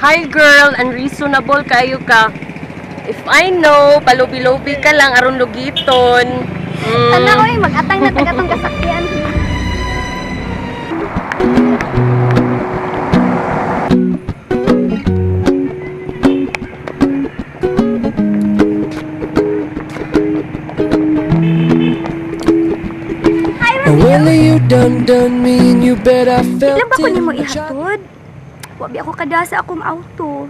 Hi girl, unreasonable kayo ka. If I know, palubi-lubi ka lang aron lugiton. Tanaw eh, mag-atang na tagatong kasakyan. Well, you done me and you bet I felt Ilan ba ko it. ni mo ihatod? Wabi ako kada sa akong auto.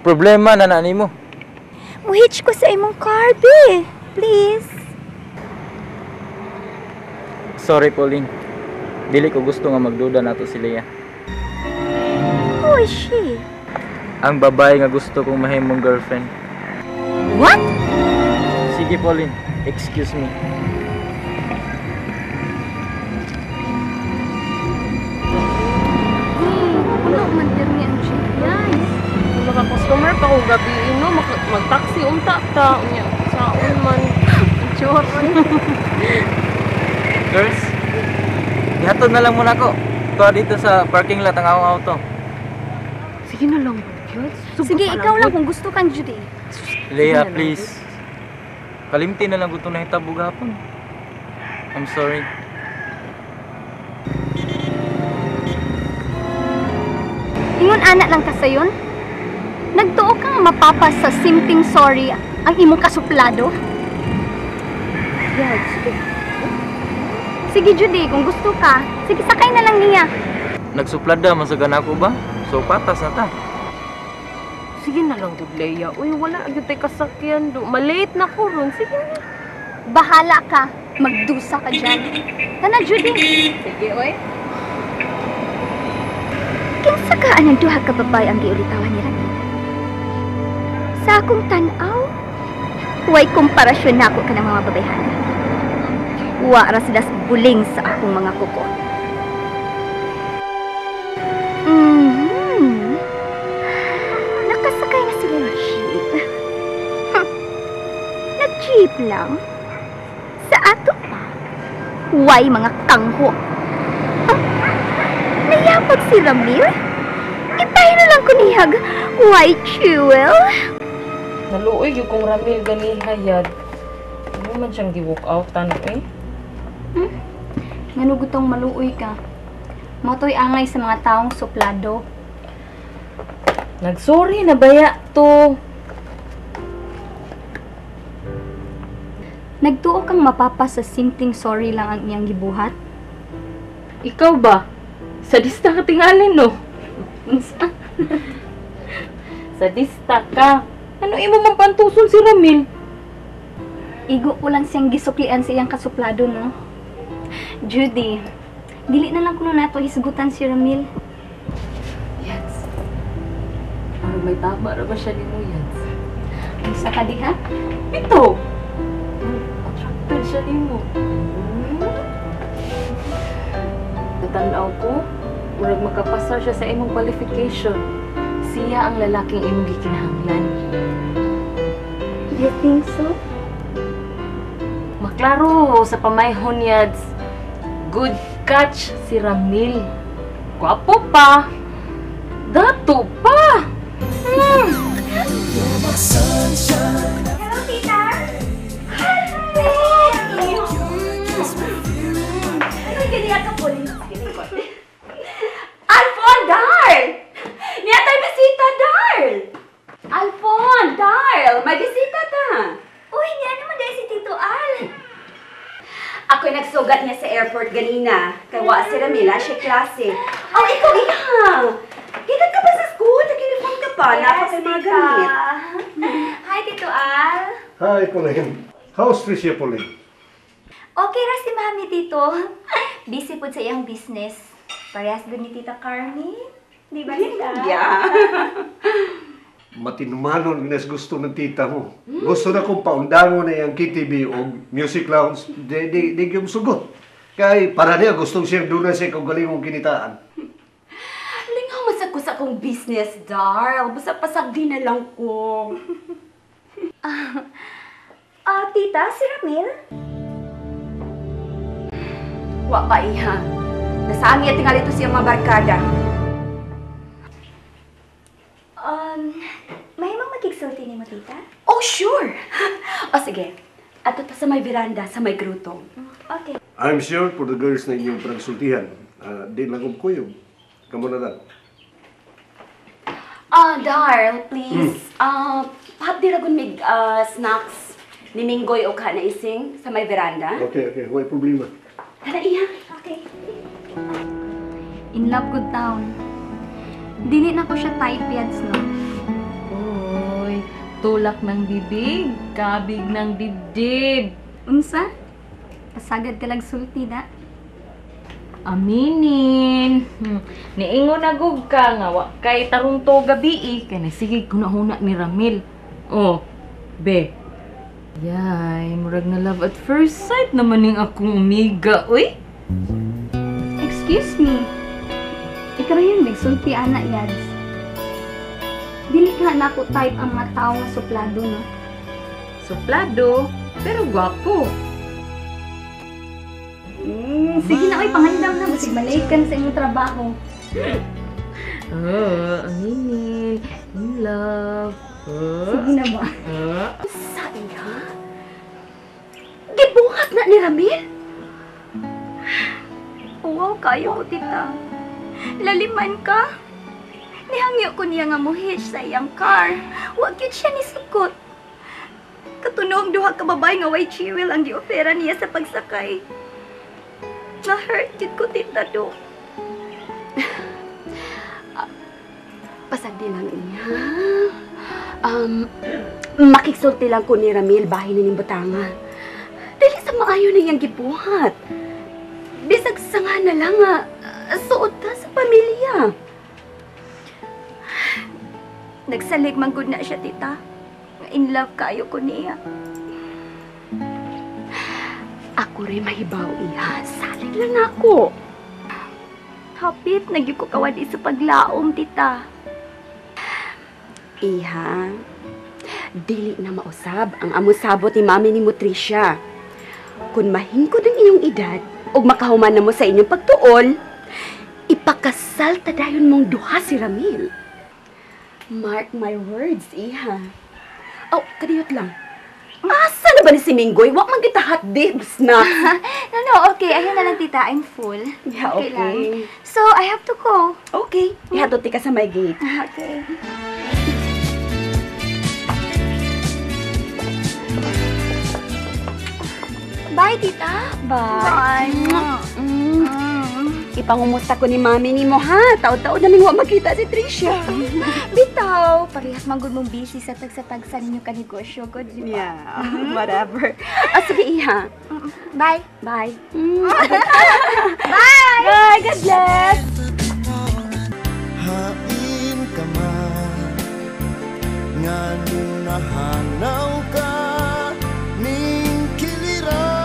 Problema na nani mo. Muhitch ko sa imong car, be. Please. Sorry, Pauline. Dili ko gusto nga magduda nato si Leah. Who is she? Ang babae nga gusto kong mahimong girlfriend. What? Sige, Pauline. Excuse me. Ano man din ni ang shit yan? Maka-customer pa ko gabi, no? Mag-taxi unta ta. Saan man. Choron. Girls, ihatod na lang muna ko. Ito dito sa parking lot ang akong auto. Sige na lang, Jules. Sige, ikaw lang kung gusto kang Judy. Leah, please. Kalimti na lang gusto na hitabog hapon. I'm sorry. Ingon anak lang ka sayon? Nagtuo kang mapapas sa simpleng sorry ang imong kasuplado? Yeah, sige. Sige, Judy, kung gusto ka, sige, sakay na lang niya. Nagsuplada, masagan ako ba? So, patas na ta. Sige na lang, Leia. Uy, wala agad tayo kasakyan do. Malate na ko ron. Sige na. Bahala ka. Magdusa ka dyan. Tana, Judy. Sige, oy. Kinsa ka ang duha ka babae ang giulitawan ni Rani? Sa akong tanaw, huwag komparasyon na ako ka ng mga babayhan. Wara sila buling sa akong mga kuko. Nakasakay na sila ng jeep. Na-jeep lang? Sa ato pa? Huwag mga kangho. Nayapag si Ramil? Ipay na lang kunihag. Why, Jewel? Naluoy yung kong Ramil ganihayad. Ano man siyang gi-walk outan eh. Ngano gutong maluoy ka? Matoy angay sa mga taong suplado. Nagsorry na baya to. Nagtuo kang mapapa sa simpleng sorry lang ang iyang gibuhat? Ikaw ba? Sadista ka tingalin, no? Sadista ka. Ano imo man pantuson si Ramil? Igo ko lang siyang gisuklian sa iyang kasuplado, no? Judy, dili na lang kuno nato hisgutan si Ramil. Yes. Parang may tama na ba siya ni mo, Yans? Isa ka di, ha? Ito! Attracted siya ni mo. Natanaw ko, murag makapasar siya sa imong qualification. Siya ang lalaking imong gikinahanglan. You think so? Maklaro sa pamayhon, Yads. Good catch si Ramil. Gwapo pa. Dato pa. Hello, tita! Ano ganyan ka po? Alfon, Darl! Niya tayo bisita, Darl! Alfon, Darl! May bisita ta! Uy, niya naman dahil si Tito Al. Ako'y nagsugat niya sa airport ganina. Kaya si Ramila, siya klase. Oh, ikaw iyang! Kita ka ba sa school? Nag-uniform ka pa? Napakay mga gamit. Hi, Tito Al. Hi, Pauline. How's Tricia, Pauline? Okay ra si Mami dito. Busy po sa iyang business. Parehas good ni Tita Carmen. Di ba, Tita? Yeah. Matinumanon ang gusto ng tita mo. Gusto na kong paundangon na yung KTV o music lounge. Di yung sugot. Kaya para niya gustong siyang doon siya kung galing mong kinitaan. Lingaw masag ko sa akong business, Darl. Basta pasagdi na lang ko. Tita, si Ramil? Wa pa iha. Nasaan niya tingal ito siyang mga barkada. mo, tita? Oh, sure! O sige, ato ta sa may veranda, sa may gruto. Okay. I'm sure for the girls na inyong pagsultihan, di lang kong kuyog. Kamu na lang. Darl, please. Pahat di ragon mig snacks ni Minggoy o ka na ising sa may veranda. Okay, okay. Huwag problema. Tara, iya. Okay. In love good town. Dili na ko siya type yads, no? Uy, tulak ng bibig, kabig ng dibdib. Unsa? Pasagad ka lang sulti da. Aminin. Niingon na gug ka nga wa kay tarunto gabi kay sige kunahuna ni Ramil. Oh, be. Yay, murag na love at first sight naman ning akong amiga, uy. Excuse me. Ikaw yung nagsulti ana yads. Dili ka na ko type ang mga tao nga suplado, no? Suplado, pero gwapo. Sige na, oy, pangandam na. Masig malate ka na sa inyong trabaho. Oh, aminin. In love. Sige na ba? Sa iya? Gibuhat na ni Ramil? Wow, kayo ko, tita. Laliman ka. Nihangyo ko niya nga muhit sa iyang car. Huwag yun siya nisukot. Katunog duha ka babay nga way chiwil ang giofera niya sa pagsakay. Na-hurt yun ko, tita, do. Pasagdi lang iya. Makiksulti lang ko ni Ramil bahay na ning butanga. Dili sa maayo na iyang gibuhat. Bisag sa nga na lang nga, suot ta sa pamilya. Nagsalig man gud na siya, tita. In love kayo ko niya. Ako rin mahibaw iya. Salig lang ako. Hapit, nagyo ko kawadi sa paglaom, tita. Iha, dili na mausab ang amusabot ni Mami ni Mutricia. Kung mahingkod ang iyong edad o makahuman na mo sa inyong pagtuol, ipakasal ta dayon mong duha si Ramil. Mark my words, Iha. Oh, kadiyot lang. Asa na ba ni si Minggoy? Wag man kita hot dips na. No, okay. Ayun na lang, tita. I'm full. Yeah, okay. lang. So, I have to go. Okay. Ihatod ka sa my gate. Okay. Bye, tita. Bye. Ipangumusta ko ni Mami ni mo, ha? Taon-taon namin wa makita si Tricia. Bitaw, parehas man gud mong busy sa tag sa ninyo ka negosyo, good, di ba? Yeah, whatever. Sige, Iha. Bye. Bye. Bye! Bye, God bless! Hain ka man nga nung nahanaw ka ning kiliran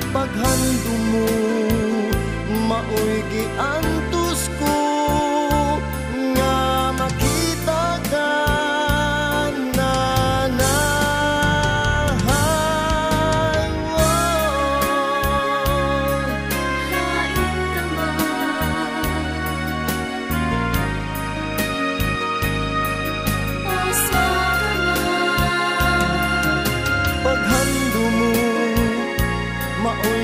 paghando mo maoy giantos ko nga makita ka nanahan paghando mo maoy